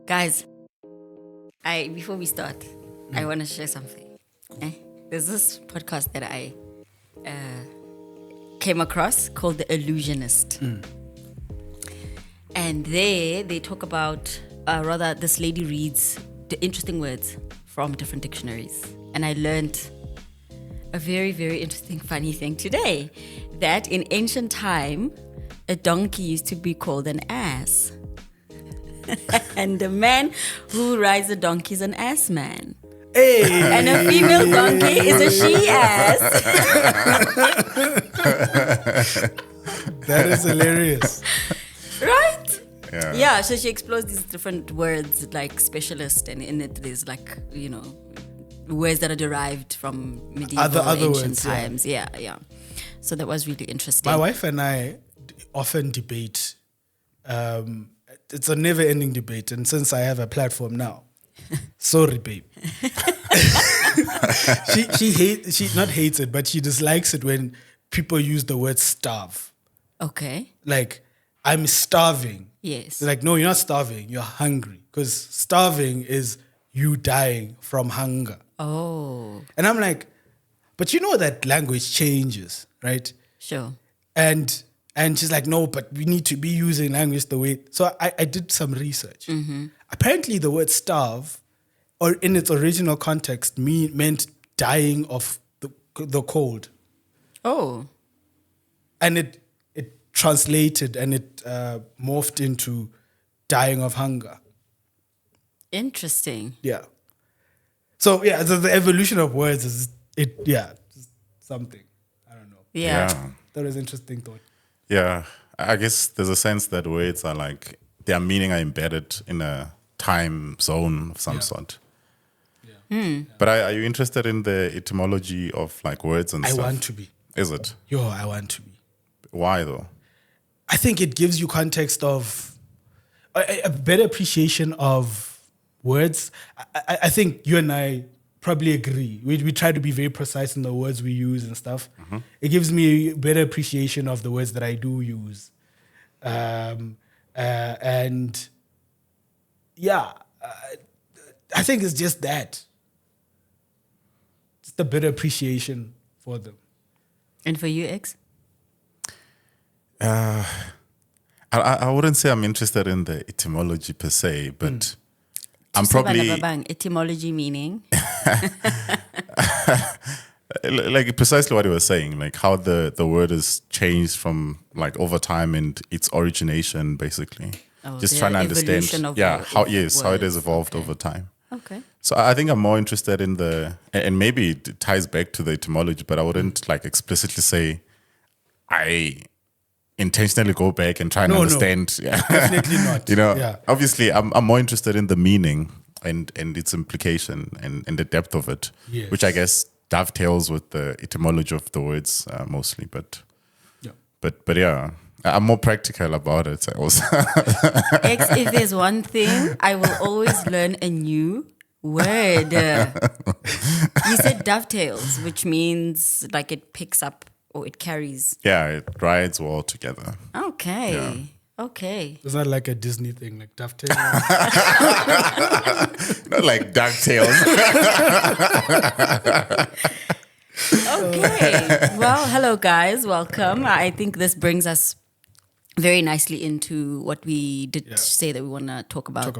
Guys, before we start, I want to share something. There's this podcast that I came across called The Illusionist. And there they talk about, this lady reads the interesting words from different dictionaries. And I learned a very, very interesting, funny thing today. That in ancient time, a donkey used to be called an ass. And the man who rides a donkey is an ass man. Hey. And a female donkey is a she-ass. That is hilarious. Right? Yeah. Yeah, so she explores these different words like specialist, and in it there's like, words that are derived from medieval Other ancient words, yeah. times. Yeah. So that was really interesting. My wife and I often debate. It's a never-ending debate, and since I have a platform now, sorry, babe. she not hates it, but she dislikes it when people use the word starve. Okay. Like, I'm starving. Yes. They're like, no, you're not starving. You're hungry. Because starving is you dying from hunger. Oh, And I'm like, but you know that language changes, right? sure. And she's like, no, but we need to be using language the way. So I did some research. Apparently, the word starve, or in its original context, meant dying of the cold. Oh, And it translated and it morphed into dying of hunger. interesting. Yeah. So yeah, the evolution of words is something. I don't know. Yeah. That was an interesting thought. Yeah, I guess there's a sense that words are like, their meaning are embedded in a time zone of some sort. But are you interested in the etymology of like words and I stuff? want to be. Is it? I want to be. Why though? I think it gives you context of a better appreciation of words. I think you and I probably agree. We try to be very precise in the words we use and stuff. It gives me a better appreciation of the words that I do use. And yeah, I think it's just that. Just a better appreciation for them. And for you, X? I wouldn't say I'm interested in the etymology per se, but I'm probably Etymology meaning? like precisely what you were saying, like how the word has changed from like over time and its origination, basically. Oh, Just the trying to understand, evolution of how it has words. evolved over time. Okay. So I think I'm more interested in and maybe it ties back to the etymology, but I wouldn't like explicitly say I intentionally go back and try and understand. Yeah. Definitely not. Yeah. Obviously I'm more interested in the meaning and its implication and the depth of it, Yes. which I guess dovetails with the etymology of the words mostly. But yeah, I'm more practical about it. X, if there's one thing, I will always learn a new word. You said dovetails, which means like it picks up or it carries. Yeah, it rides well together. Okay. Yeah. Okay. It's not like a Disney thing, like dovetail. Not like DuckTales. Okay. Well, hello guys. Welcome. I think this brings us very nicely into what we did say that we want to talk about.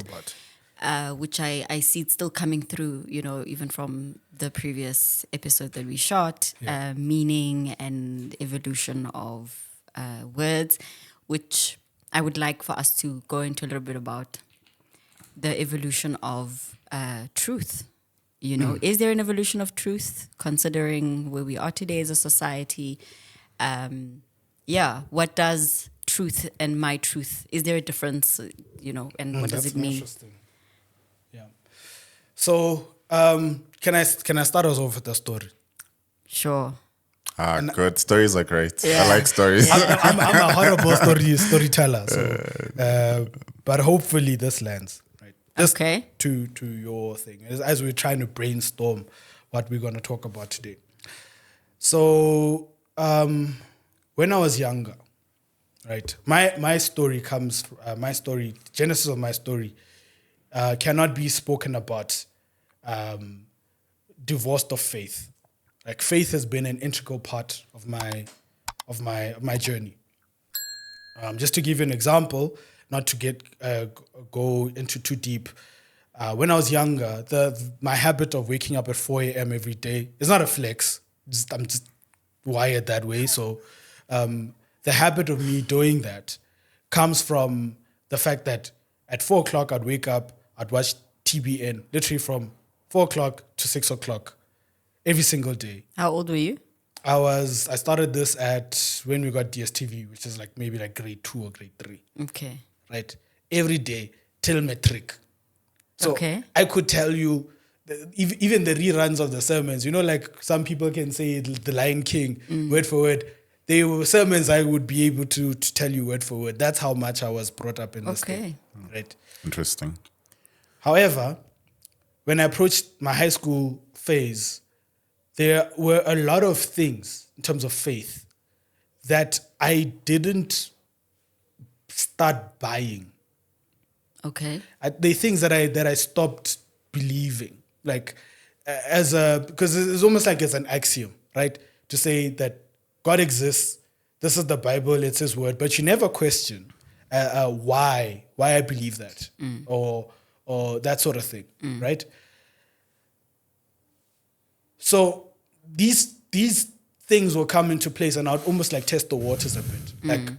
Which I see it's still coming through, even from the previous episode that we shot, meaning and evolution of words, which I would like for us to go into a little bit about the evolution of truth. Is there an evolution of truth, considering where we are today as a society? What does truth and my truth, is there a difference, and what does it mean? Interesting. Yeah. So, can I start us off with a story? Sure. Good. Stories are great. Yeah. I like stories. I'm a horrible storyteller. So, but hopefully this lands right. Just Okay. To your thing as we're trying to brainstorm what we're going to talk about today. So, when I was younger, right, my story comes. Genesis of my story cannot be spoken about divorced of faith. Like faith has been an integral part of my journey. Just to give you an example, not to go into too deep. When I was younger, my habit of waking up at 4 a.m. every day is not a flex. I'm just wired that way. So the habit of me doing that comes from the fact that at 4 o'clock I'd wake up, I'd watch TBN, literally from 4 o'clock to 6 o'clock every single day. How old were you? I started this at when we got DSTV, which is maybe grade 2 or grade 3. Okay. Right? Every day till matric. So okay. I could tell you, even the reruns of the sermons, some people can say The Lion King, word for word. They were sermons I would be able to tell you word for word. That's how much I was brought up in this thing. Right? Interesting. However, when I approached my high school phase, there were a lot of things in terms of faith that I didn't start buying. Okay. The things that I stopped believing, because it's almost like it's an axiom, right? To say that God exists, this is the Bible, it's His word, but you never question why I believe that or that sort of thing, right? So these things will come into place, and I'd almost test the waters a bit.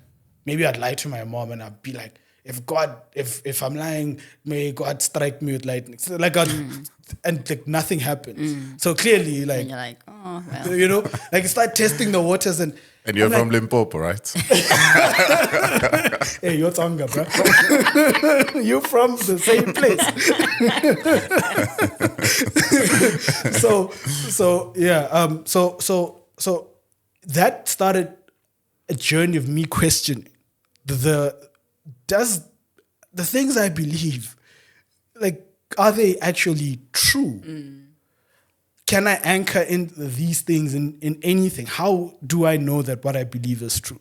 Maybe I'd lie to my mom, and I'd be like, if I'm lying, may God strike me with lightning. So and nothing happens. So clearly, and you're like, oh, well. Start testing the waters, and you're from Limpopo, right? Hey, you're Tonga, bro. You're from the same place. So that started a journey of me questioning does the things I believe, are they actually true? Can I anchor in these things in anything? How do I know that what I believe is true?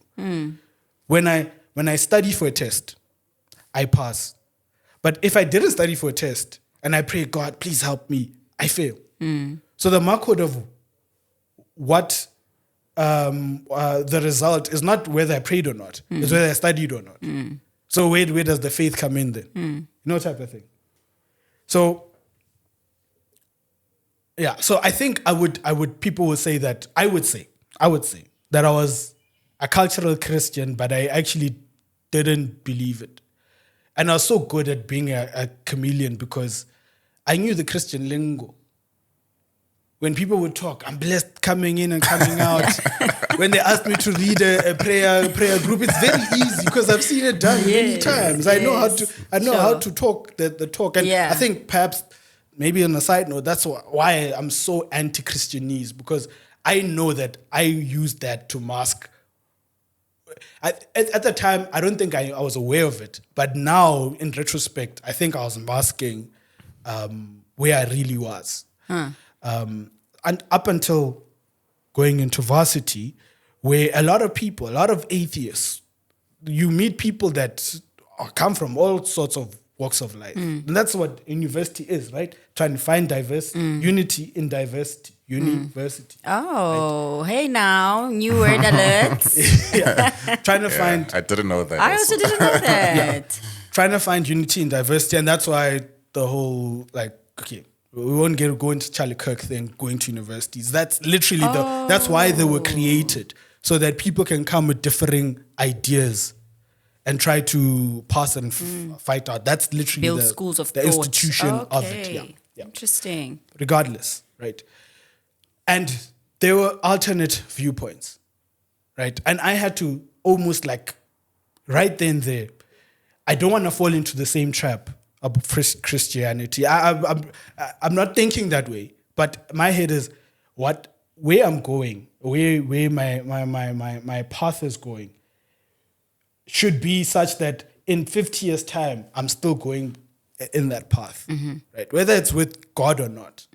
When I study for a test, I pass. But if I didn't study for a test and I pray, God, please help me, I fail. So the mark code of what the result is not whether I prayed or not, it's whether I studied or not. So where does the faith come in then? Type of thing. So yeah, so I think people would say that I would say that I was a cultural Christian, but I actually didn't believe it. And I was so good at being a chameleon because I knew the Christian lingo. When people would talk, I'm blessed coming in and coming out. When they asked me to lead a prayer group, it's very easy because I've seen it done many times. I know how to talk the talk. And I think perhaps maybe on a side note, that's why I'm so anti-Christianese, because I know that I used that to mask. At the time, I don't think I was aware of it. But now, in retrospect, I think I was masking where I really was. And up until going into varsity, where a lot of atheists, you meet people that come from all sorts of walks of life. And that's what university is, right? Trying to find unity in diversity. University. Oh, right? Hey now, new word alert. Trying to find... I didn't know that. I also didn't know that. Trying to find unity in diversity, and that's why the whole, we won't go into Charlie Kirk thing, going to universities. That's literally that's why they were created, so that people can come with differing ideas and try to pass and fight out. That's literally build schools of the thought. institution of it. Yeah. Interesting. Regardless, right? And there were alternate viewpoints, right? And I had to almost right then and there, I don't want to fall into the same trap of Christianity. I'm not thinking that way, but my head is where I'm going, where my path is going should be such that in 50 years' time, I'm still going in that path, right? Whether it's with God or not.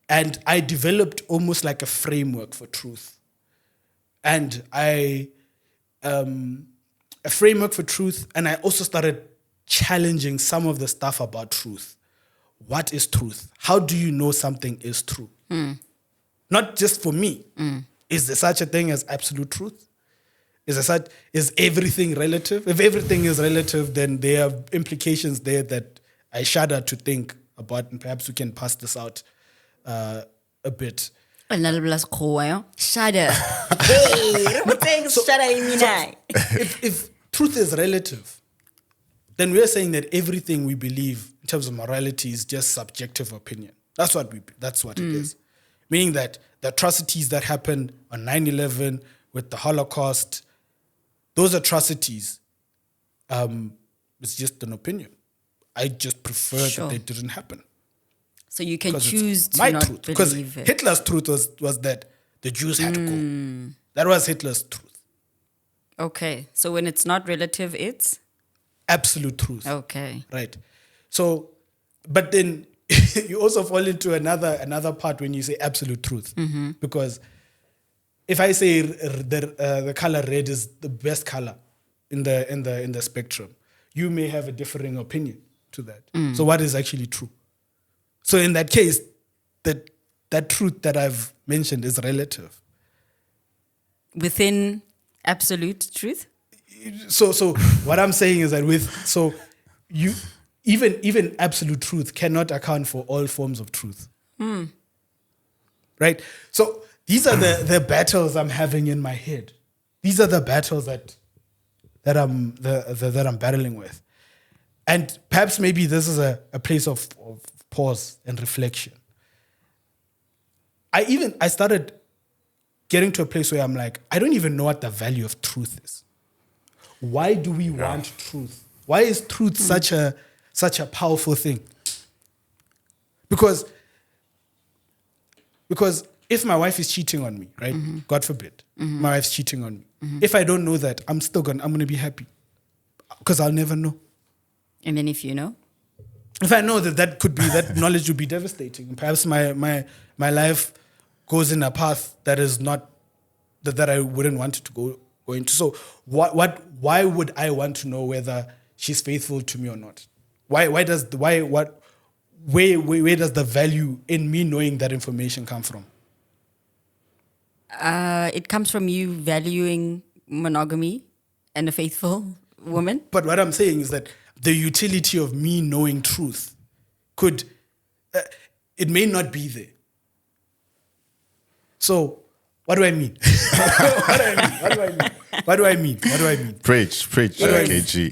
And I developed almost like a framework for truth. And a framework for truth, and I also started challenging some of the stuff about truth. What is truth? How do you know something is true? Not just for me. Is there such a thing as absolute truth? Is everything relative? If everything is relative, then there are implications there that I shudder to think about, and perhaps we can pass this out a bit. Shudder. Hey, what things shudder in me now? If truth is relative, then we are saying that everything we believe in terms of morality is just subjective opinion. That's what it is. Meaning that the atrocities that happened on 9/11 with the Holocaust, those atrocities, it's just an opinion. I just prefer that they didn't happen. So you can choose to my not truth. Because believe it. Hitler's truth was that the Jews had to go. That was Hitler's truth. Okay. So when it's not relative, it's? Absolute truth. Okay. Right. So, but then you also fall into another part when you say absolute truth. Because if I say the color red is the best color in the spectrum, you may have a differing opinion to that. So what is actually true? So in that case, that truth that I've mentioned is relative. Within absolute truth? So what I'm saying is that you even absolute truth cannot account for all forms of truth. Right? So these are the battles I'm having in my head. These are the battles that I'm battling with. And perhaps maybe this is a place of pause and reflection. I started getting to a place where I'm like, I don't even know what the value of truth is. Why do we want truth? Why is truth such a powerful thing? Because if my wife is cheating on me, right? God forbid, my wife's cheating on me. If I don't know that, I'm gonna be happy because I'll never know. And then if you know? If I know that knowledge would be devastating. And perhaps my life goes in a path that is not that I wouldn't want it to go into. So why would I want to know whether she's faithful to me or not? Where does the value in me knowing that information come from? It comes from you valuing monogamy and a faithful woman. But what I'm saying is that the utility of me knowing truth it may not be there. So what do I mean? What do I mean? Preach, KG.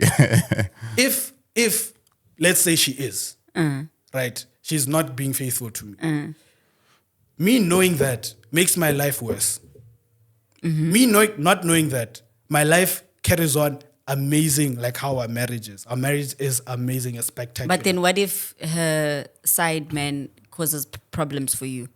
If let's say she is, right? She's not being faithful to me. Me knowing that makes my life worse. Me not knowing that, my life carries on amazing, like how our marriage is. Our marriage is amazing and spectacular. But then what if her side man causes problems for you?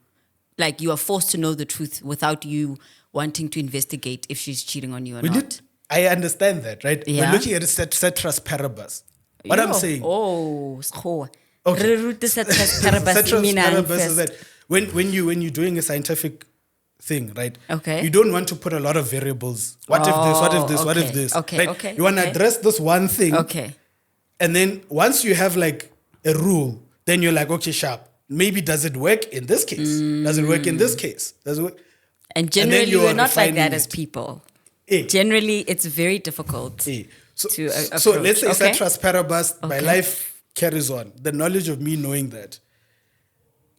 Like you are forced to know the truth without you wanting to investigate if she's cheating on you or not. I understand that, right? Yeah. We're looking at ceteris paribus. What I'm saying. Oh, school. Okay. Ceteris paribus is that when you're doing a scientific thing, right? Okay. You don't want to put a lot of variables. What if this? Okay, right? okay. You want to address this one thing. Okay. And then once you have like a rule, then you're like, okay, sharp. Maybe does it work in this case? Does it work in this case? Does it work? And generally, we're not like that as it. people. Eh. Generally, it's very difficult Eh. to approach. So let's say okay? ceteris paribus, my life carries on. The knowledge of me knowing that,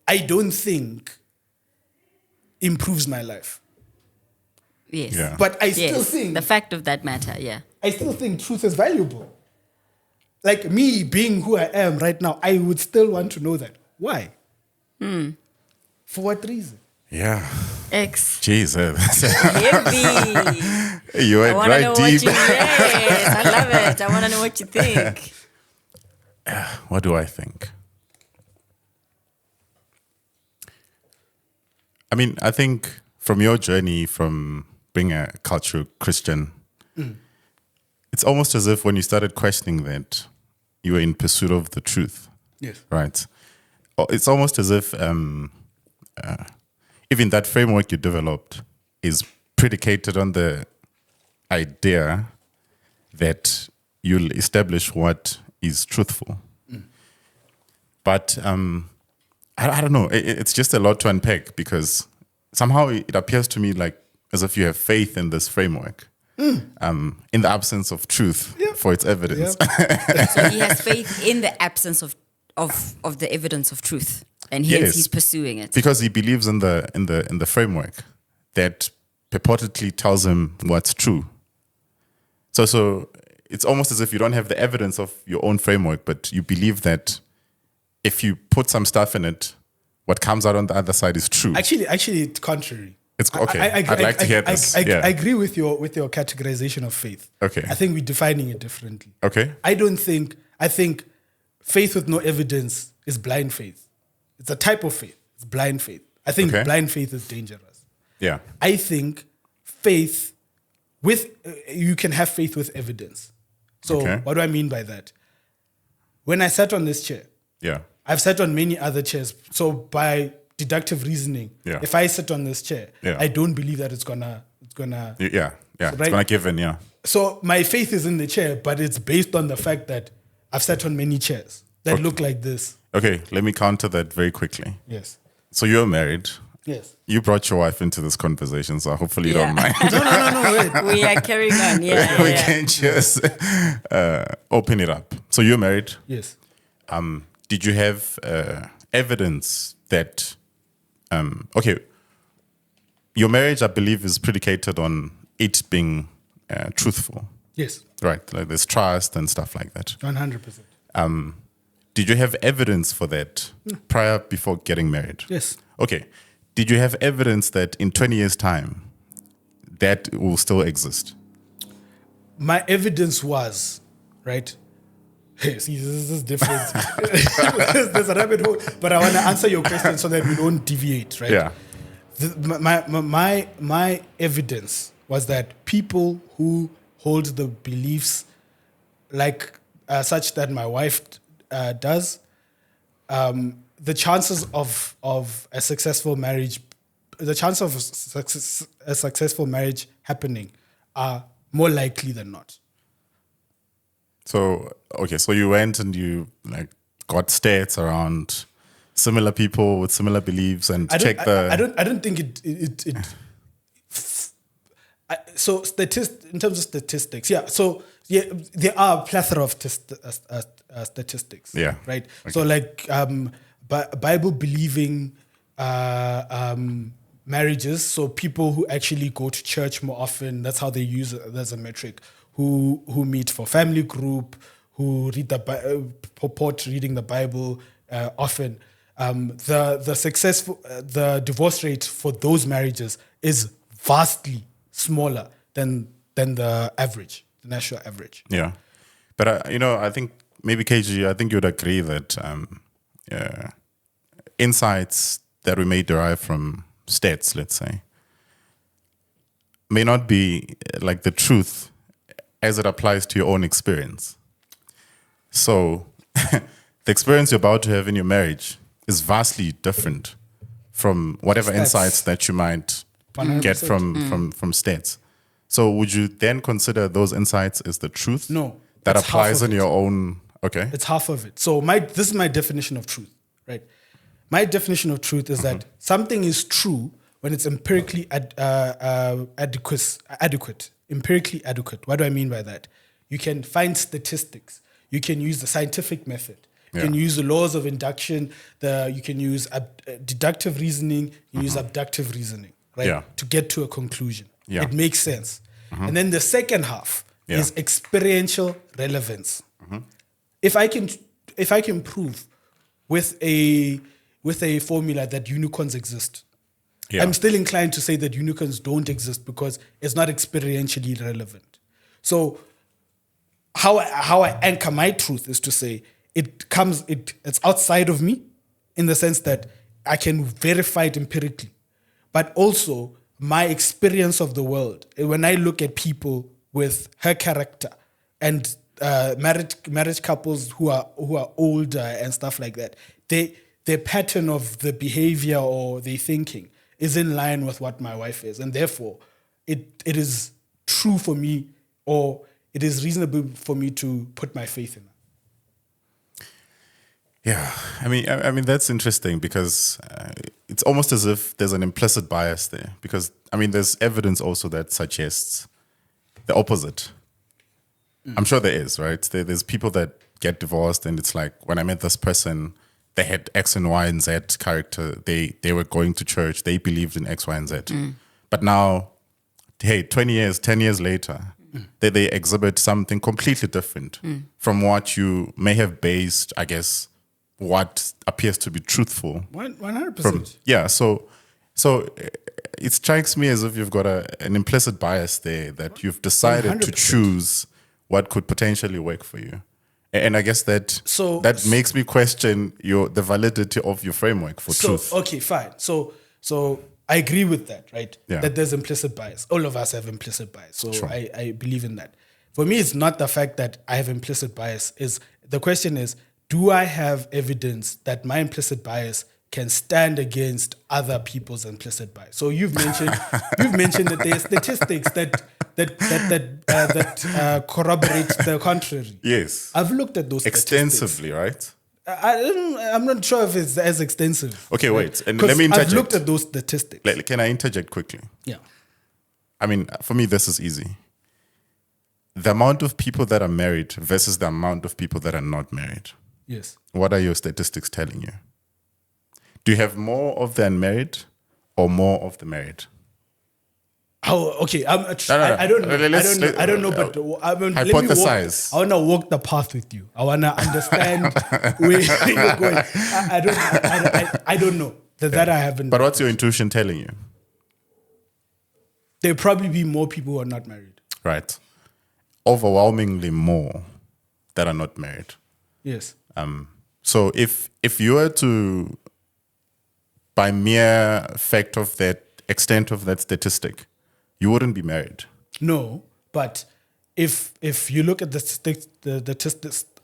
I don't think improves my life. Yes. Yeah. But I still think the fact of that matter, yeah. I still think truth is valuable. Like me being who I am right now, I would still want to know that. Why? For what reason? Yeah. X. Jesus. Heavy. You went right deep. Yes, I love it. I want to know what you think. What do I think? I mean, I think from your journey from being a cultural Christian, it's almost as if when you started questioning that, you were in pursuit of the truth. Yes. Right. It's almost as if even that framework you developed is predicated on the idea that you'll establish what is truthful. But I don't know. It's just a lot to unpack because somehow it appears to me like as if you have faith in this framework in the absence of truth for its evidence. So he has faith in the absence of the evidence of truth, and hence he's pursuing it because he believes in the framework that purportedly tells him what's true. So it's almost as if you don't have the evidence of your own framework, but you believe that if you put some stuff in it, what comes out on the other side is true. Actually, it's contrary. It's okay. I'd like to hear this. I agree with your categorization of faith. Okay. I think we're defining it differently. Okay. I think faith with no evidence is blind faith. It's a type of faith. It's blind faith. I think blind faith is dangerous. Yeah. I think faith you can have faith with evidence. So what do I mean by that? When I sat on this chair, I've sat on many other chairs. So by deductive reasoning, if I sit on this chair, I don't believe that it's gonna it's gonna give in. So my faith is in the chair, but it's based on the fact that I've sat on many chairs that look like this. Okay, let me counter that very quickly. Yes. So you're married. Yes. You brought your wife into this conversation, so hopefully you don't mind. No, wait. We are carrying on. We can just open it up. So you're married. Yes. Did you have evidence that, your marriage, I believe, is predicated on it being truthful. Yes. Right, like there's trust and stuff like that. 100%. Did you have evidence for that before getting married? Yes. Okay. Did you have evidence that in 20 years' time, that will still exist? My evidence was, right? See, this is different. There's a rabbit hole, but I want to answer your question so that we don't deviate, right? Yeah. My evidence was that people who hold the beliefs like such that my wife does, the chances of a successful marriage, the chance of a successful marriage happening are more likely than not. So you went and you got stats around similar people with similar beliefs and check the. I don't think it so in terms of statistics, So there are a plethora of statistics. Yeah. Right. Okay. So Bible believing marriages. So people who actually go to church more often. That's how they use it as a metric. Who meet for family group, who read purport reading the Bible often. The divorce rate for those marriages is vastly smaller than the average, the national average. Yeah, but I think maybe KG, I think you'd agree that insights that we may derive from stats, let's say, may not be like the truth as it applies to your own experience. So the experience you're about to have in your marriage is vastly different from whatever insights that you might 100%. Get from stats. So would you then consider those insights as the truth? No. That applies in your own, okay? It's half of it. So this is my definition of truth, right? My definition of truth is that something is true when it's empirically adequate. Empirically adequate. What do I mean by that? You can find statistics. You can use the scientific method. You can use the laws of induction. You can use deductive reasoning. You use abductive reasoning, right? To get to a conclusion. Yeah. It makes sense. And then the second half is experiential relevance. If I can prove with a formula that unicorns exist, I'm still inclined to say that unicorns don't exist because it's not experientially relevant. So how I anchor my truth is to say it's outside of me in the sense that I can verify it empirically, but also my experience of the world. When I look at people with her character and marriage couples who are older and stuff like that, their pattern of the behavior or their thinking is in line with what my wife is, and therefore it is true for me, or it is reasonable for me to put my faith in her. Yeah, I mean that's interesting because it's almost as if there's an implicit bias there. Because I mean, there's evidence also that suggests the opposite. I'm sure there is, right? There's people that get divorced, and it's like, when I met this person, they had X and Y and Z character. They were going to church. They believed in X, Y, and Z. But now, hey, 10 years later, they exhibit something completely different from what you may have based, I guess, what appears to be truthful. 100%. Yeah, so it strikes me as if you've got an implicit bias there, that you've decided 100%. to choose what could potentially work for you. And I guess that makes me question the validity of your framework for truth. Okay, fine. So I agree with that, right? Yeah. That there's implicit bias. All of us have implicit bias. So Sure. I believe in that. For me, it's not the fact that I have implicit bias. The question is, do I have evidence that my implicit bias can stand against other people's implicit bias? So you've mentioned that there are statistics that corroborate the contrary. Yes. I've looked at those Extensively, right? I'm not sure if it's as extensive. Okay, wait. And let me interject. I've looked at those statistics. Can I interject quickly? Yeah. I mean, for me, this is easy. The amount of people that are married versus the amount of people that are not married. Yes. What are your statistics telling you? Do you have more of the unmarried or more of the married? Oh, okay. I don't know. But hypothesize. I want to walk the path with you. I want to understand where you're going. I don't know. That I haven't. But what's your intuition telling you? There'll probably be more people who are not married. Right. Overwhelmingly more that are not married. Yes. So if you were to, by mere fact of that extent of that statistic, you wouldn't be married. No, but if you look at the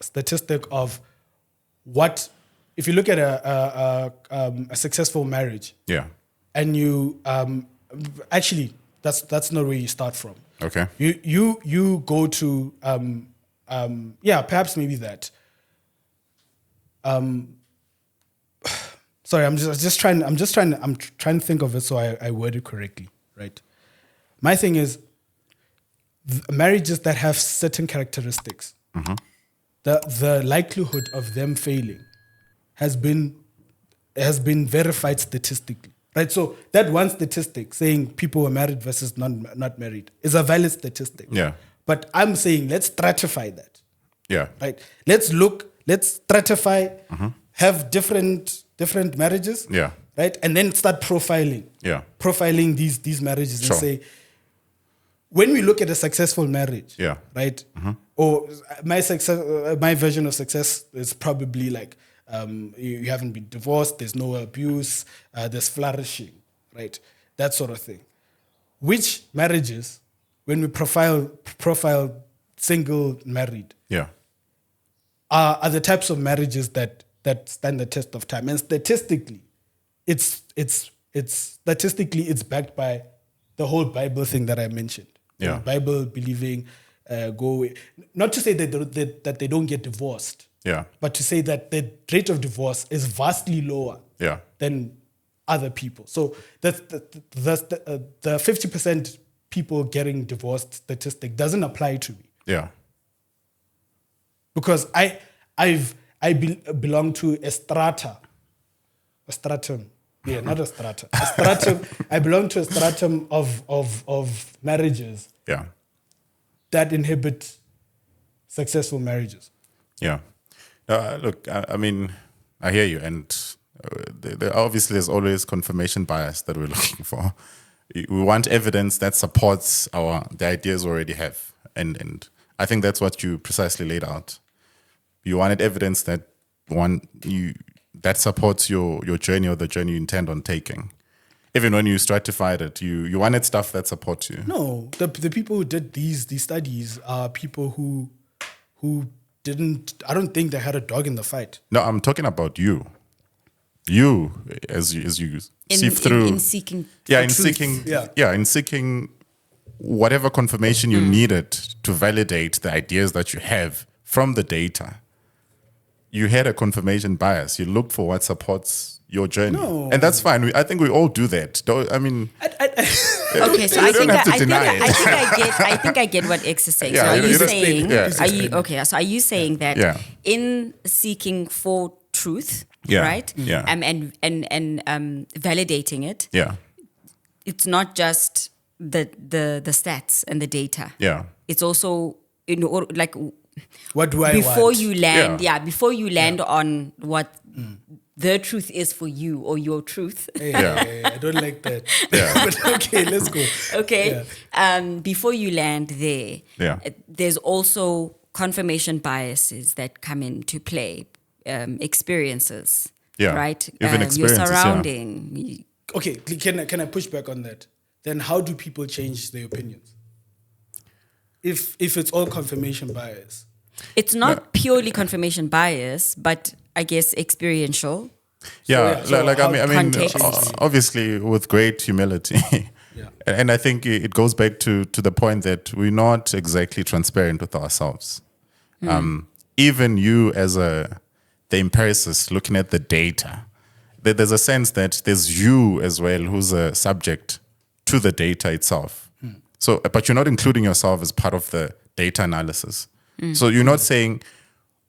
statistic of what, if you look at a successful marriage, yeah, and you actually that's not where you start from. Okay. You go to perhaps maybe that. Sorry, I'm trying to think of it so I word it correctly, right? My thing is marriages that have certain characteristics, the likelihood of them failing has been verified statistically, right? So that one statistic saying people were married versus not married is a valid statistic. Yeah. But I'm saying let's stratify that. Yeah. Right. Let's stratify, have different marriages. Yeah. Right. And then start profiling. Yeah. Profiling these marriages Sure. and say, when we look at a successful marriage, Yeah. right? Or my version of success is probably like you haven't been divorced, there's no abuse, there's flourishing, right? That sort of thing. Which marriages, when we profile single married, Yeah. are the types of marriages that stand the test of time, and statistically, it's backed by the whole Bible thing that I mentioned. Yeah. The Bible believing go away. Not to say that they don't get divorced. Yeah. But to say that the rate of divorce is vastly lower. Yeah. Than other people. So that's the 50% people getting divorced statistic doesn't apply to me. Yeah. Because I belong to a stratum. Yeah, not a strata. A stratum. I belong to a stratum of marriages. Yeah. That inhibit successful marriages. Yeah. Look, I mean, I hear you, and obviously there's always confirmation bias that we're looking for. We want evidence that supports the ideas we already have, and I think that's what you precisely laid out. You wanted evidence that supports your journey or the journey you intend on taking. Even when you stratified it, you wanted stuff that supports you. No, the people who did these studies are people who didn't. I don't think they had a dog in the fight. No, I'm talking about you. You, as you sift through in seeking. Yeah, in truth. seeking. Yeah. Yeah, in seeking whatever confirmation you needed to validate the ideas that you have from the data. you had a confirmation bias. You look for what supports your journey, No. and that's fine. I think we all do that. I mean, Okay, so You I don't think have to deny it. I think I get what X is saying. Yeah, so are you you don't- saying? yeah. Are you okay? So are you saying that Yeah. in seeking for truth, Yeah, right? yeah. And validating it, yeah, it's not just the stats and the data. yeah, It's also like What do I before want? you land, Yeah. before you land on what the truth is for you or your truth. Hey, I don't like that. Yeah. But okay, let's go. Okay. Before you land there, Yeah. there's also confirmation biases that come into play, experiences, Yeah. right? Even Your experiences, yeah. surrounding. Okay, can I push back on that? Then how do people change their opinions? If it's all confirmation bias. It's not purely confirmation bias, but I guess experiential. yeah. So like how- I mean, Context. obviously with great humility. Yeah. And I think it goes back to the point that we're not exactly transparent with ourselves. Even you as the empiricist looking at the data, there's a sense that there's you as well who's a subject to the data itself. So, but you're not including yourself as part of the data analysis. So you're not saying,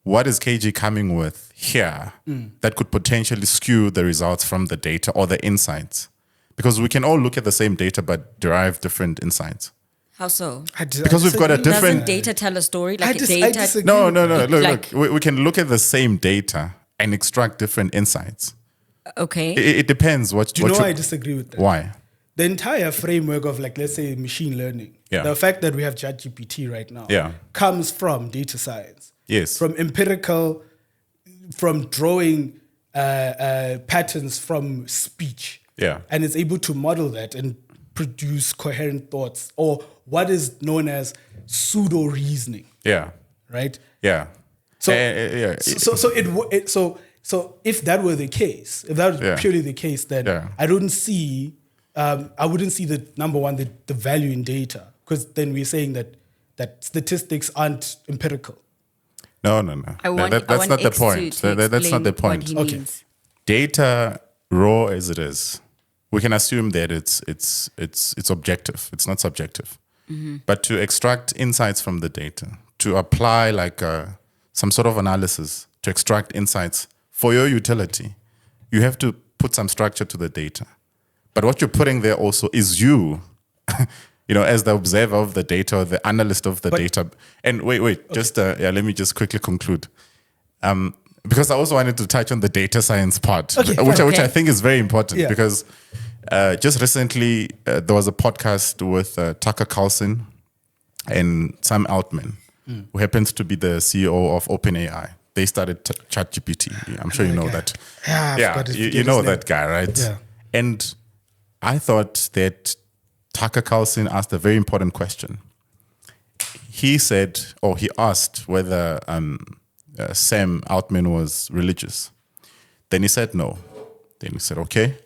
what is KG coming with here that could potentially skew the results from the data or the insights? Because we can all look at the same data but derive different insights. How so? Because we've got a disagree. different- Doesn't data tell a story? I Like disagree. data. No. It like- Look. We can look at the same data and extract different insights. Okay. It depends what. Do you know what why I disagree with that? Why? The entire framework of, like, let's say machine learning, Yeah. the fact that we have ChatGPT right now Yeah. comes from data science. Yes. From empirical, from drawing patterns from speech. Yeah. And it's able to model that and produce coherent thoughts, or what is known as pseudo reasoning, Yeah. right? Yeah. So, yeah. So if that were the case, if that was Yeah. purely the case, then Yeah. I wouldn't see the number one, the value in data, because then we're saying that statistics aren't empirical. No. I want, That's not the X point. To That's not the explain point. What he Okay. means. Data, raw as it is, we can assume that it's objective. It's not subjective. But to extract insights from the data, to apply like some sort of analysis to extract insights for your utility, you have to put some structure to the data. But what you're putting there also is you, as the observer of the data, or the analyst of the data. And wait, just let me just quickly conclude. Because I also wanted to touch on the data science part, Okay, which okay. I think is very important. Yeah. Because just recently there was a podcast with Tucker Carlson and Sam Altman, who happens to be the CEO of OpenAI. They started ChatGPT. I'm sure you know Okay. that. Yeah, I forgot to you forget know his name. that guy, right? Yeah. And I thought that Tucker Carlson asked a very important question. He said, or he asked whether Sam Altman was religious. Then he said no. Then he said, okay,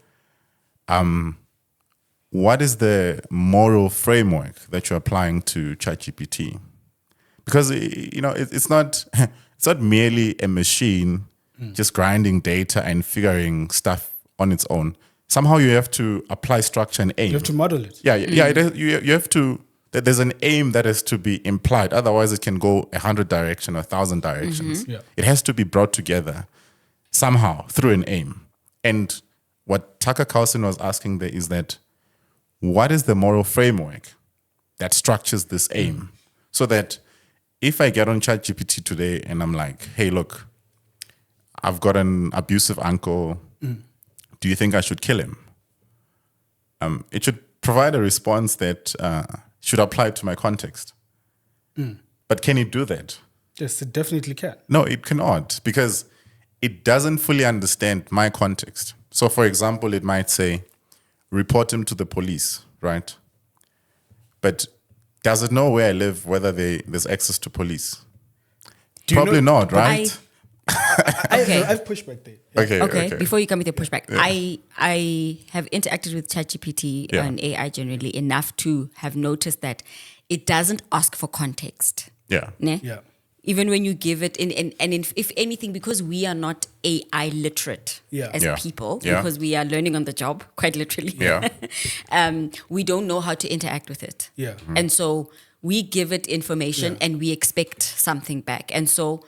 what is the moral framework that you're applying to ChatGPT? Because it's not merely a machine just grinding data and figuring stuff on its own. Somehow you have to apply structure and aim. You have to model it. Yeah. You have to. There's an aim that has to be implied. Otherwise, it can go 100 directions, 1,000 directions. Yeah. It has to be brought together somehow through an aim. And what Tucker Carlson was asking there is that, what is the moral framework that structures this aim? So that if I get on ChatGPT today and I'm like, hey, look, I've got an abusive uncle. Do you think I should kill him? It should provide a response that should apply to my context. But can it do that? Yes, it definitely can. No, it cannot, because it doesn't fully understand my context. So, for example, it might say, report him to the police, right? But does it know where I live, whether there's access to police? Do you Probably know- not, right? Okay. I've pushed back there. Yeah. Okay. Before you come with your pushback, I have interacted with ChatGPT Yeah. and AI generally enough to have noticed that it doesn't ask for context. Yeah. Ne? Yeah. even when you give it if anything, because we are not AI literate as people, because we are learning on the job, quite literally. We don't know how to interact with it. And so we give it information and we expect something back. And so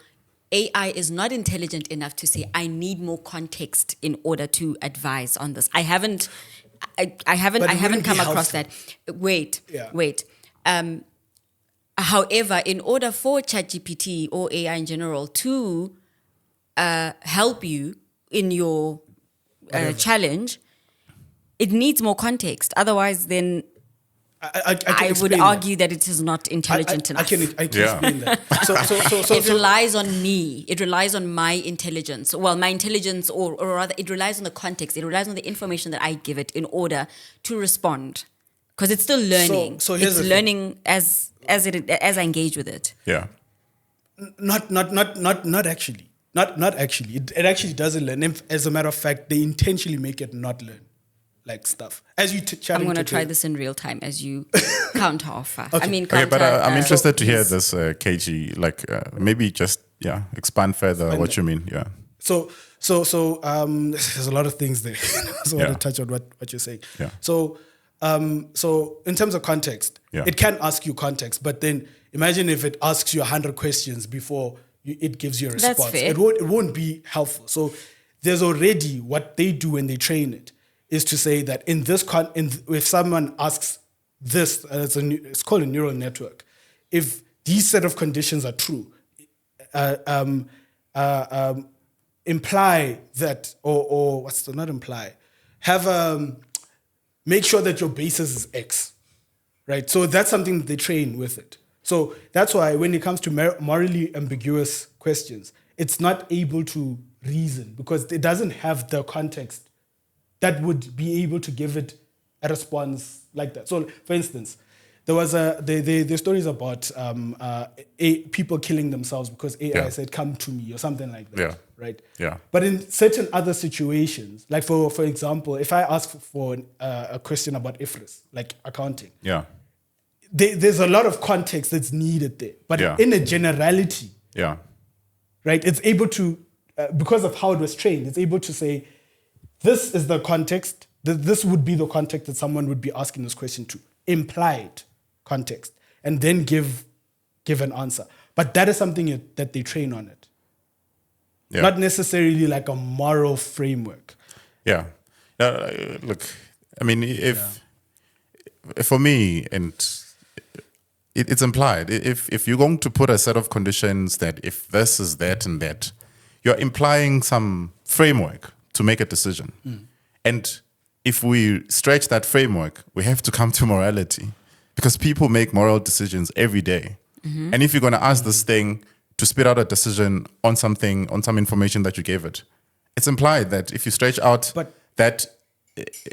AI is not intelligent enough to say, I need more context in order to advise on this. I haven't come across that. Wait. However, in order for ChatGPT or AI in general to help you in your challenge, it needs more context. Otherwise, then I would argue that it is not intelligent enough. I can explain that. So it relies on me. It relies on my intelligence. Well, my intelligence, or rather, it relies on the context. It relies on the information that I give it in order to respond, because it's still learning. So here's it's learning as I engage with it. Yeah. Not actually. Not actually. It actually doesn't learn. As a matter of fact, they intentionally make it not learn. Like stuff as you I'm going to try this in real time as you counter offer. Okay. But I'm interested to hear this, KG. Like maybe just expand further what you mean. Yeah. So there's a lot of things there. So I want to touch on what you're saying. Yeah. So in terms of context, it can ask you context, but then imagine if it asks you 100 questions before it gives you a response. That's fair. It won't be helpful. So there's already what they do when they train it is to say that in this if someone asks this, it's called a neural network. If these set of conditions are true, imply that, or what's the not imply? Make sure that your basis is X, right? So that's something that they train with it. So that's why when it comes to morally ambiguous questions, it's not able to reason because it doesn't have the context that would be able to give it a response like that. So, for instance, there was the stories about people killing themselves because AI said, "Come to me" or something like that, right? Yeah. But in certain other situations, like for example, if I ask for a question about IFRS, like accounting, there's a lot of context that's needed there. But in a generality, right, it's able to because of how it was trained, it's able to say, this is the context. This would be the context that someone would be asking this question to. Implied context. And then give an answer. But that is something that they train on it. Not necessarily like a moral framework. Yeah. Look, I mean, if for me, and it's implied, if you're going to put a set of conditions that if this is that and that, you're implying some framework to make a decision. And if we stretch that framework, we have to come to morality because people make moral decisions every day. And if you're going to ask this thing to spit out a decision on something, on some information that you gave it, it's implied that if you stretch out that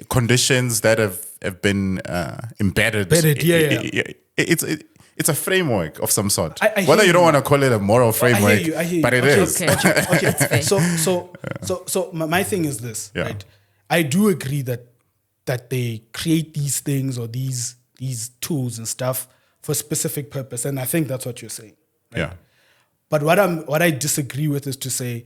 conditions that have been embedded, it's a framework of some sort. Whether you don't want to call it a moral framework, I hear you. But it is. Okay. So my thing is this, right? I do agree that they create these things or these tools and stuff for a specific purpose, and I think that's what you're saying. Right? Yeah. But what I disagree with is to say,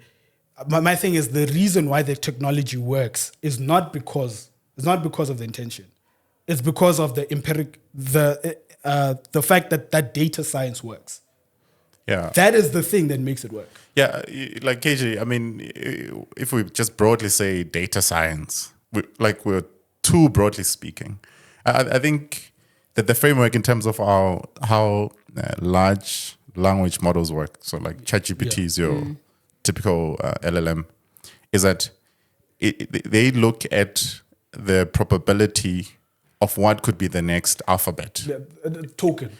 my thing is the reason why the technology works is not because of the intention. It's because of the the fact that data science works. Yeah. That is the thing that makes it work. Yeah, like KJ, I mean, if we just broadly say data science, we're too broadly speaking. I think that the framework in terms of how large language models work, so like ChatGPT is your typical LLM, is that they look at the probability of what could be the next alphabet. Token.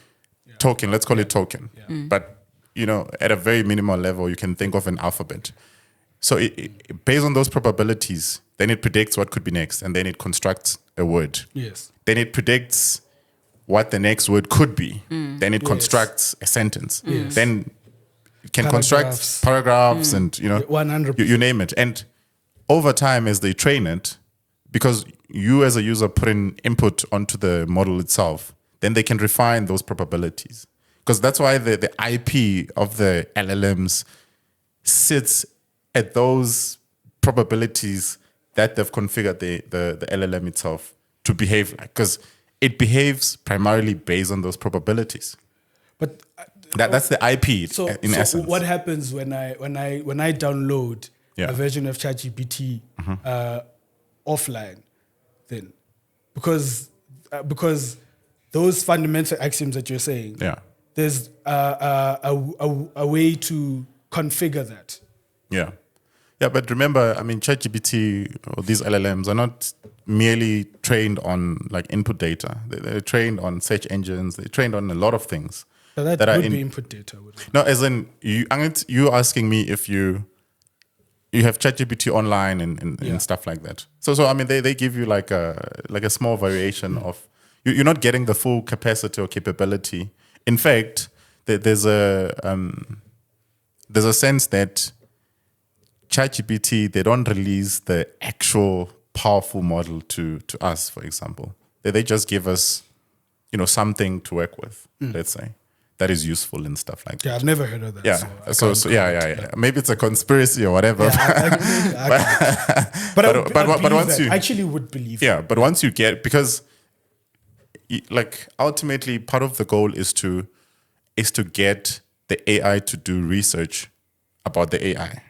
Token, let's call it token. But, at a very minimal level, you can think of an alphabet. So based on those probabilities, then it predicts what could be next, and then it constructs a word. Yes. Then it predicts what the next word could be. Then it constructs a sentence. Then it can construct paragraphs and, 100%. You name it. And over time, as they train it, because you as a user put in input onto the model itself, then they can refine those probabilities. Because that's why the IP of the LLMs sits at those probabilities that they've configured the LLM itself to behave like. Because it behaves primarily based on those probabilities. But that's the IP in essence. What happens when I download Yeah. a version of ChatGPT offline? Then, because those fundamental axioms that you're saying, Yeah. there's a way to configure that. Yeah. Yeah, but remember, I mean, ChatGPT or these LLMs are not merely trained on like input data. They're trained on search engines. They're trained on a lot of things. So that would be input data. No, as in you asking me if you have ChatGPT online and stuff like that. So I mean, they give you like a small variation of you're not getting the full capacity or capability. In fact, there's a sense that ChatGPT, they don't release the actual powerful model to us, for example. They just give us, something to work with, let's say, that is useful and stuff like that. Yeah, I've never heard of that. Yeah, so yeah. Maybe it's a conspiracy or whatever. But once you I actually would believe. Yeah, but once you get, because like ultimately part of the goal is to get the AI to do research about the AI.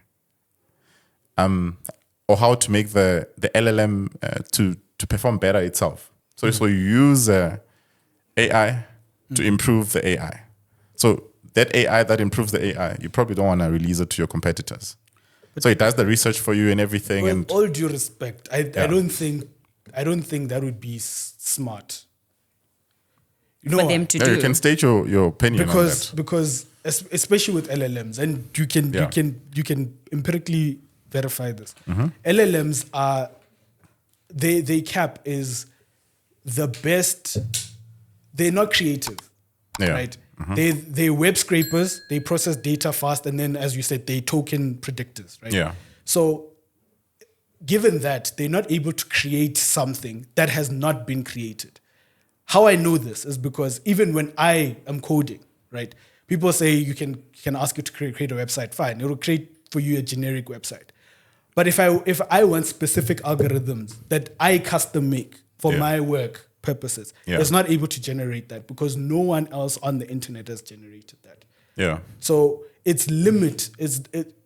Or how to make the LLM to perform better itself. So you use AI to improve the AI. So that AI that improves the AI, you probably don't want to release it to your competitors. So it does the research for you and everything. With and all due respect, I don't think that would be smart. For them to do. You can state your opinion on that. Because especially with LLMs, and you can empirically verify this. LLMs are they cap is the best. They're not creative, right? They're web scrapers. They process data fast, and then, as you said, they token predictors, right? Yeah. So, given that they're not able to create something that has not been created, how I know this is because even when I am coding, right? People say you can ask it to create a website. Fine, it will create for you a generic website. But if I want specific algorithms that I custom make for my work purposes, it's not able to generate that because no one else on the internet has generated that. Yeah. So its limit is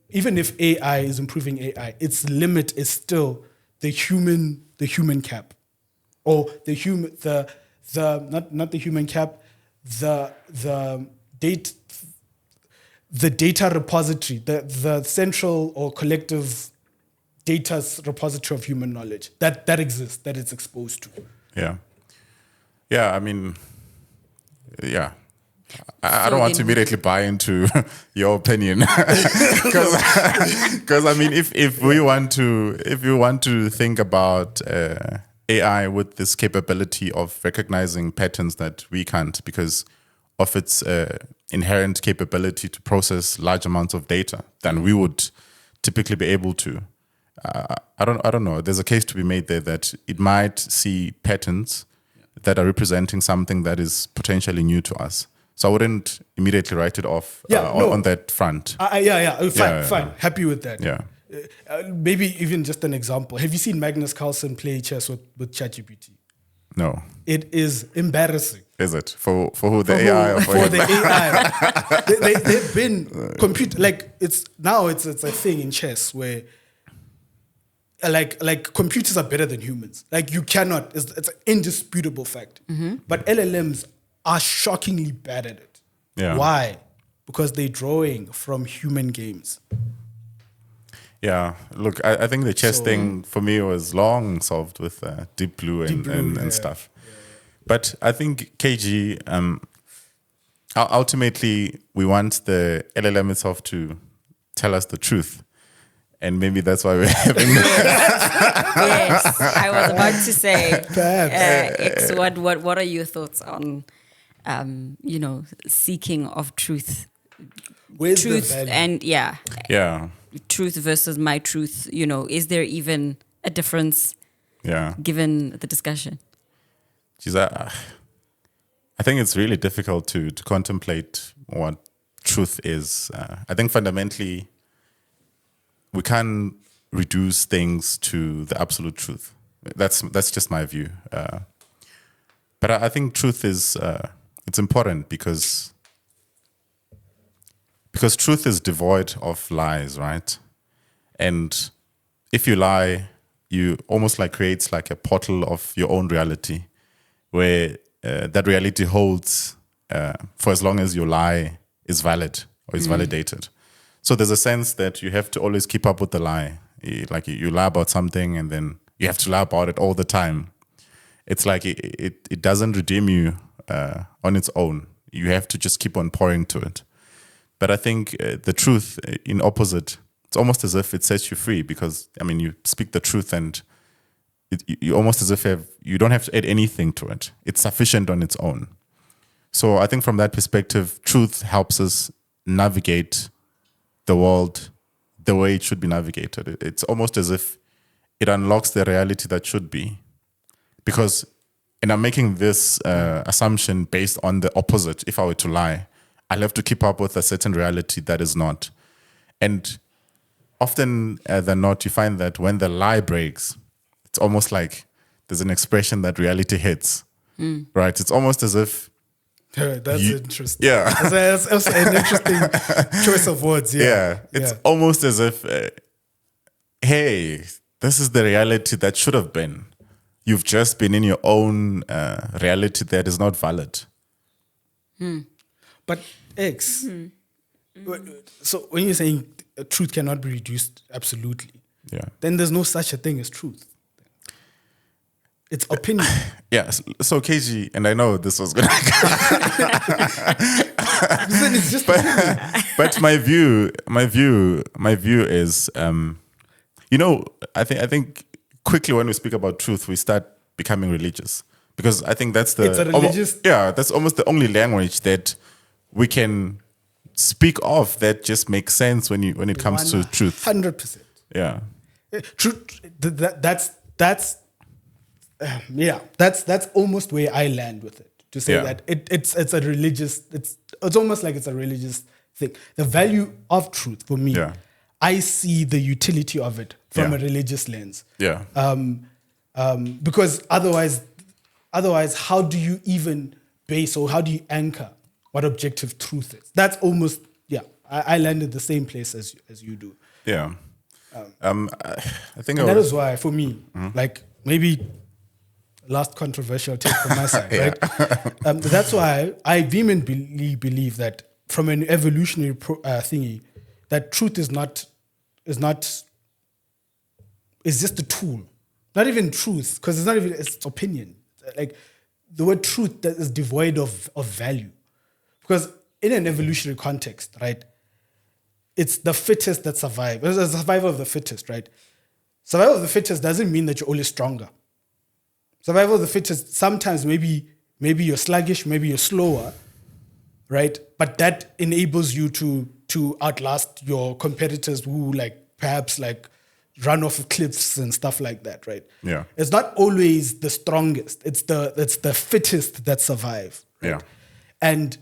even if AI is improving AI, its limit is still the human cap, or not the human cap, the data repository, the central or collective data repository of human knowledge that exists, that it's exposed to. Yeah, I mean, yeah. I don't want to immediately buy into your opinion because I mean, if we want to think about AI with this capability of recognizing patterns that we can't because of its inherent capability to process large amounts of data than we would typically be able to. I don't know. There's a case to be made there that it might see patterns that are representing something that is potentially new to us. So I wouldn't immediately write it off on that front. Fine. Happy with that. Yeah. Maybe even just an example. Have you seen Magnus Carlsen play chess with ChatGPT? No. It is embarrassing. Is it? For who? The AI? Or for the AI. They've been computer, like it's a thing in chess where like computers are better than humans. Like you cannot, it's an indisputable fact. But LLMs are shockingly bad at it. Yeah. Why? Because they're drawing from human games. Yeah, look, I think the chess thing for me was long solved with Deep Blue and stuff. Yeah. But I think KG, ultimately we want the LLM itself to tell us the truth. And maybe that's why we're having Yes, I was about to say, X, what are your thoughts on, seeking of truth? Where's truth the value? And yeah, truth versus my truth. Is there even a difference? Yeah, Given the discussion. Geez, I think it's really difficult to contemplate what truth is. I think fundamentally, we can't reduce things to the absolute truth. That's just my view. But I think truth is it's important because truth is devoid of lies, right? And if you lie, you almost like creates like a portal of your own reality, where that reality holds for as long as your lie is valid or is validated. So there's a sense that you have to always keep up with the lie. You lie about something and then you have to lie about it all the time. It's like it doesn't redeem you on its own. You have to just keep on pouring to it. But I think the truth, in opposite, it's almost as if it sets you free because, I mean, you speak the truth and you almost as if you don't have to add anything to it. It's sufficient on its own. So I think from that perspective, truth helps us navigate the world the way it should be navigated. It's almost as if it unlocks the reality that should be. Because, and I'm making this assumption based on the opposite. If I were to lie, I'll have to keep up with a certain reality that is not. And often than not, you find that when the lie breaks, it's almost like there's an expression that reality hits, right? It's almost as if that's interesting. Yeah. That's also an interesting choice of words. Yeah. It's almost as if, hey, this is the reality that should have been. You've just been in your own reality that is not valid. But X, so when you're saying truth cannot be reduced absolutely, then there's no such a thing as truth. It's opinion. Yeah. So KG, and I know this was gonna it's just but my view is I think quickly when we speak about truth, we start becoming religious. Because I think that's it's a religious that's almost the only language that we can speak of that just makes sense when it comes to truth. 100%. Yeah. Truth. That's almost where I land with it. To say that it's a religious. It's almost like it's a religious thing. The value of truth for me, I see the utility of it from a religious lens. Yeah. Because otherwise, how do you even base or how do you anchor what objective truth is? That's almost I landed the same place as you do. Yeah. I think that is why for me, like maybe last controversial take from my side, right? That's why I vehemently believe that from an evolutionary thingy, that truth is just a tool. Not even truth, because it's opinion. Like the word truth that is devoid of value. Because in an evolutionary context, right, it's the fittest that survive. It's the survival of the fittest, right? Survival of the fittest doesn't mean that you're always stronger. Survival of the fittest, sometimes maybe you're sluggish, maybe you're slower, right? But that enables you to outlast your competitors who perhaps run off of cliffs and stuff like that, right? Yeah. It's not always the strongest. It's the fittest that survive. Right? Yeah. And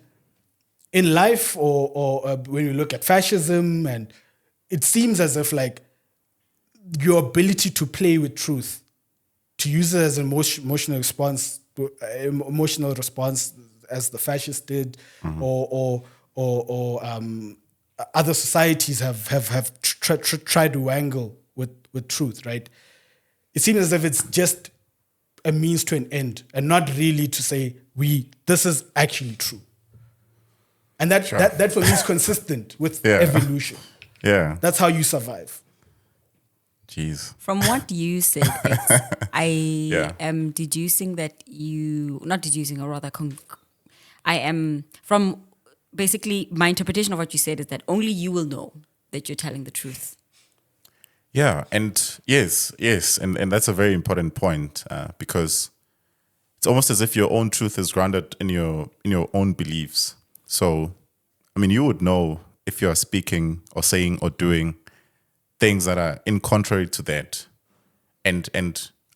in life, or when you look at fascism, and it seems as if your ability to play with truth, to use it as an emotional response as the fascists did, or other societies have tried to wangle with truth, right? It seems as if it's just a means to an end, and not really to say this is actually true. And that for me is consistent with evolution. Yeah, that's how you survive. Jeez. From what you said, I am deducing that I am from basically my interpretation of what you said is that only you will know that you're telling the truth. Yeah, and yes, and that's a very important point because it's almost as if your own truth is grounded in your own beliefs. So, I mean, you would know if you are speaking or saying or doing things that are in contrary to that, and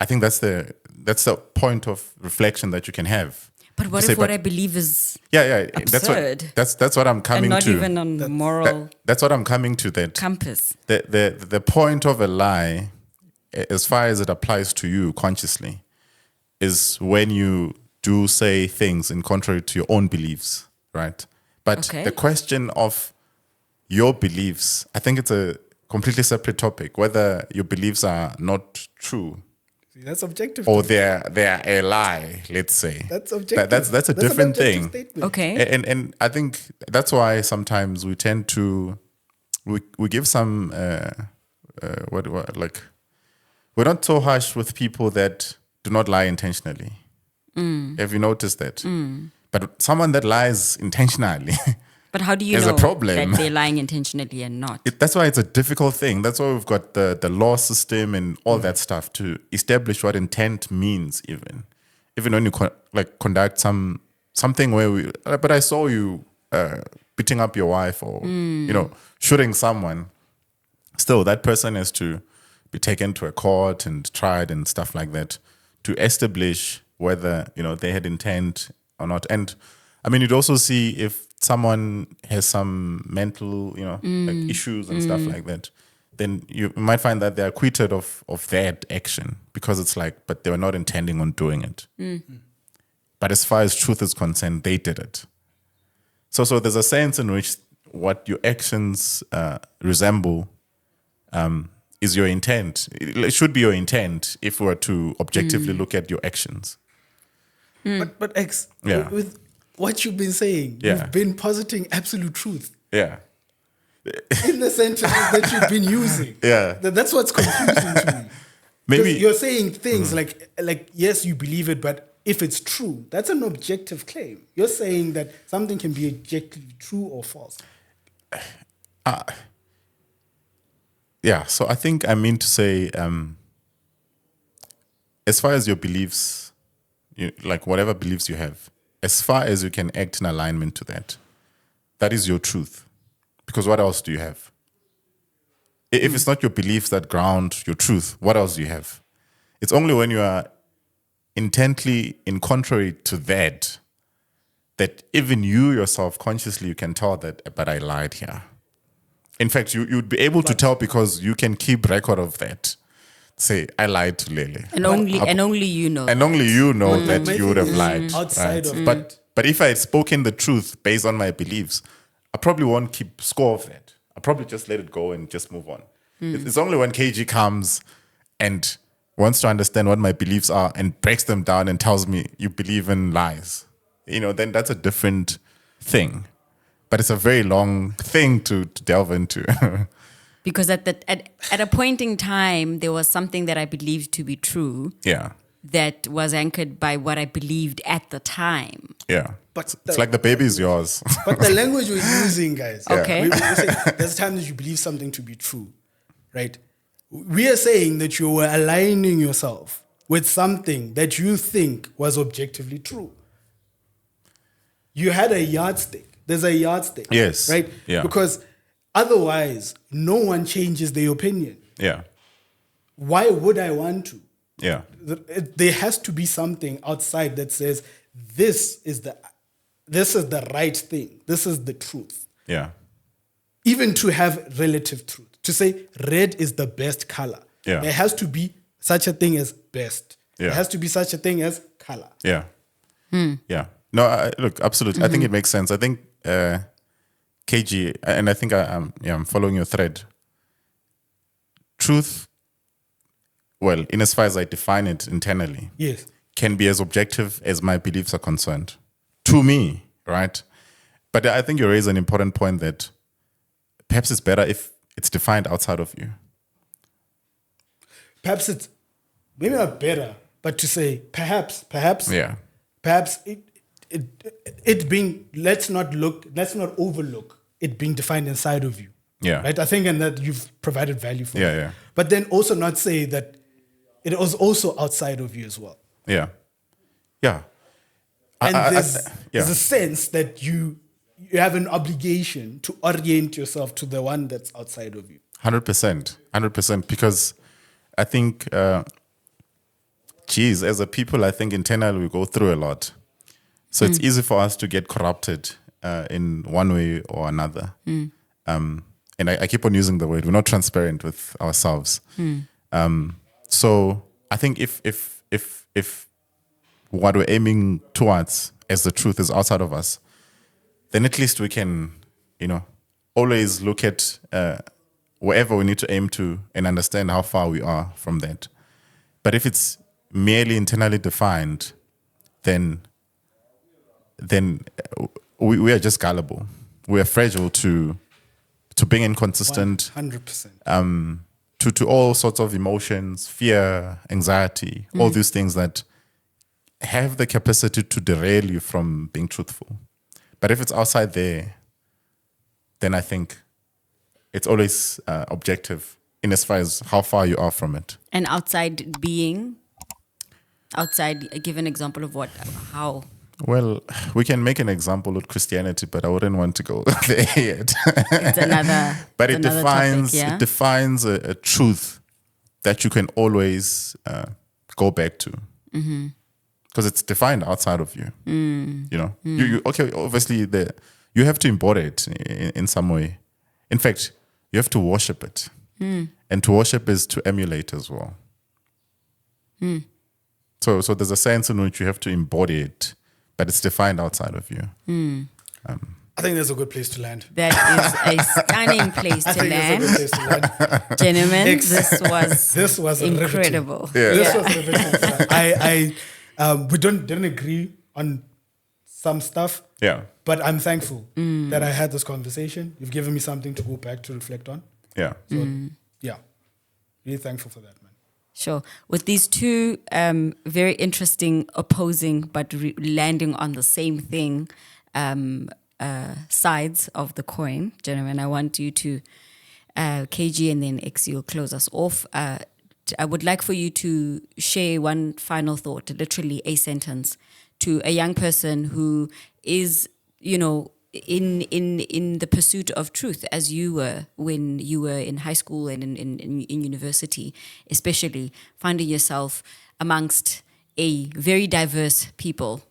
I think that's the point of reflection that you can have. But what if what I believe is absurd? That's what I'm coming to. And not even on the moral that's what I'm coming to. That compass. The point of a lie, as far as it applies to you consciously, is when you do say things in contrary to your own beliefs, right? But the question of your beliefs, I think it's a completely separate topic. Whether your beliefs are not true. That's objective. Or they're a lie, let's say. That's objective. That's a different thing. Statement. Okay. And I think that's why sometimes we tend to we give some like we're not so harsh with people that do not lie intentionally. Have you noticed that? But someone that lies intentionally. But how do you know that they're lying intentionally and not? That's why it's a difficult thing. That's why we've got the law system and all that stuff to establish what intent means. Even when you conduct something where but I saw you beating up your wife or shooting someone. Still, that person has to be taken to a court and tried and stuff like that to establish whether they had intent or not. And I mean, you'd also see if someone has some mental, like issues and stuff like that, then you might find that they're acquitted of that action because it's like, but they were not intending on doing it. But as far as truth is concerned, they did it. So there's a sense in which what your actions resemble is your intent. It should be your intent if we were to objectively look at your actions. But X, with what you've been saying, you've been positing absolute truth. Yeah. In the sentences that you've been using. Yeah. That's what's confusing to me. Maybe you're saying things like yes, you believe it, but if it's true, that's an objective claim. You're saying that something can be objectively true or false. Yeah, so I think I mean to say, as far as your beliefs, like whatever beliefs you have, as far as you can act in alignment to that, that is your truth. Because what else do you have? If it's not your beliefs that ground your truth, what else do you have? It's only when you are intently in contrary to that even you yourself consciously you can tell that, but I lied here. In fact, you'd be able to tell because you can keep record of that. Say, I lied to Lele. And only you know. And only you know that you would have lied. Outside of But if I had spoken the truth based on my beliefs, I probably won't keep score of that. I'll probably just let it go and just move on. It's only when KG comes and wants to understand what my beliefs are and breaks them down and tells me you believe in lies, then that's a different thing. But it's a very long thing to delve into. Because at a point in time, there was something that I believed to be true. Yeah. That was anchored by what I believed at the time. Yeah. But it's like the baby is yours. But the language we're using, guys. Okay. We say there's times that you believe something to be true, right? We are saying that you were aligning yourself with something that you think was objectively true. You had a yardstick. There's a yardstick. Yes. Right? Yeah. Because otherwise, no one changes their opinion. Yeah. Why would I want to? Yeah. There has to be something outside that says this is the right thing. This is the truth. Yeah. Even to have relative truth. To say red is the best color. Yeah. There has to be such a thing as best. Yeah. There has to be such a thing as color. Yeah. Yeah. No, look, absolutely. I think it makes sense. I think KG, and I think I'm following your thread. Truth, well, in as far as I define it internally, yes, can be as objective as my beliefs are concerned. To me, right? But I think you raise an important point that perhaps it's better if it's defined outside of you. Perhaps it's maybe not better, but to say perhaps, yeah, perhaps it being let's not overlook it being defined inside of you. Yeah. Right? I think and that you've provided value for. Yeah, it. yeah. But then also not say that it was also outside of you as well. Yeah. Yeah. And there's a sense that you have an obligation to orient yourself to the one that's outside of you. 100%. Because I think, as a people, I think internally we go through a lot. So it's easy for us to get corrupted in one way or another. And I keep on using the word, we're not transparent with ourselves. So I think if what we're aiming towards as the truth is outside of us, then at least we can, always look at wherever we need to aim to and understand how far we are from that. But if it's merely internally defined, then we are just gullible. We are fragile to being inconsistent. 100%. To all sorts of emotions, fear, anxiety, all these things that have the capacity to derail you from being truthful. But if it's outside there, then I think it's always objective in as far as how far you are from it. And outside, give an example of how. Well, we can make an example with Christianity, but I wouldn't want to go there yet. It's another. But it defines a truth that you can always go back to, because it's defined outside of you. You obviously you have to embody it in some way. In fact, you have to worship it, and to worship is to emulate as well. So there's a sense in which you have to embody it, but it's defined outside of you. I think that's a good place to land. That is a stunning place to land. Gentlemen, this was incredible. This was riveting. We didn't agree on some stuff. Yeah. But I'm thankful that I had this conversation. You've given me something to go back to reflect on. Yeah. So, really thankful for that, man. Sure. With these two very interesting, opposing, but landing on the same thing, sides of the coin, gentlemen, I want you to, KG and then X, you'll close us off. I would like for you to share one final thought, literally a sentence, to a young person who is, in the pursuit of truth, as you were when you were in high school and in university, especially finding yourself amongst a very diverse people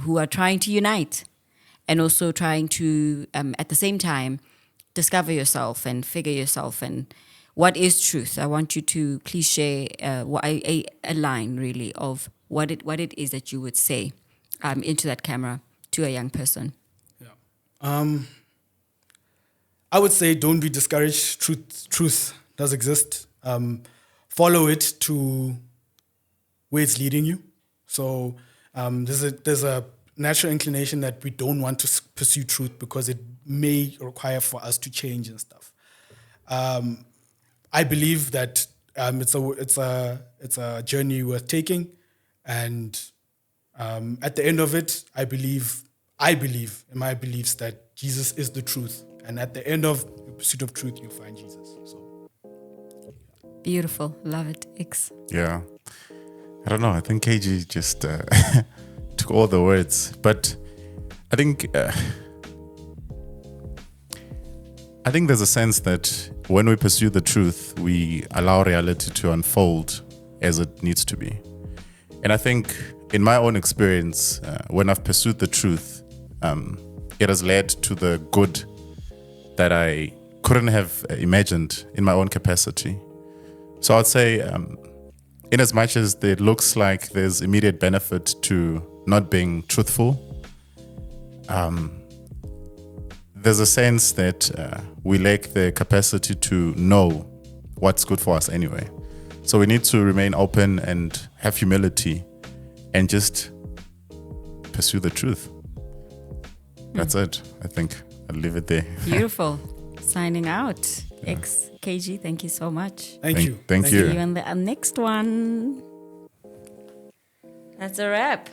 who are trying to unite and also trying to, at the same time, discover yourself and figure yourself and what is truth. I want you to please share a line really of what it is that you would say into that camera to a young person. I would say don't be discouraged. Truth does exist. Follow it to where it's leading you. So there's a natural inclination that we don't want to pursue truth because it may require for us to change and stuff. I believe that it's a journey worth taking, and at the end of it, I believe in my beliefs that Jesus is the truth, and at the end of the pursuit of truth, you'll find Jesus. So beautiful, love it, X. Yeah, I don't know. I think KG just took all the words, but I think there's a sense that when we pursue the truth, we allow reality to unfold as it needs to be. And I think in my own experience, when I've pursued the truth, it has led to the good that I couldn't have imagined in my own capacity. So I'd say, in as much as it looks like there's immediate benefit to not being truthful, there's a sense that we lack the capacity to know what's good for us anyway. So we need to remain open and have humility and just pursue the truth. That's it. I think I'll leave it there. Beautiful. Signing out. X, KG, thank you so much. Thank you. Thank you. See you on the next one. That's a wrap.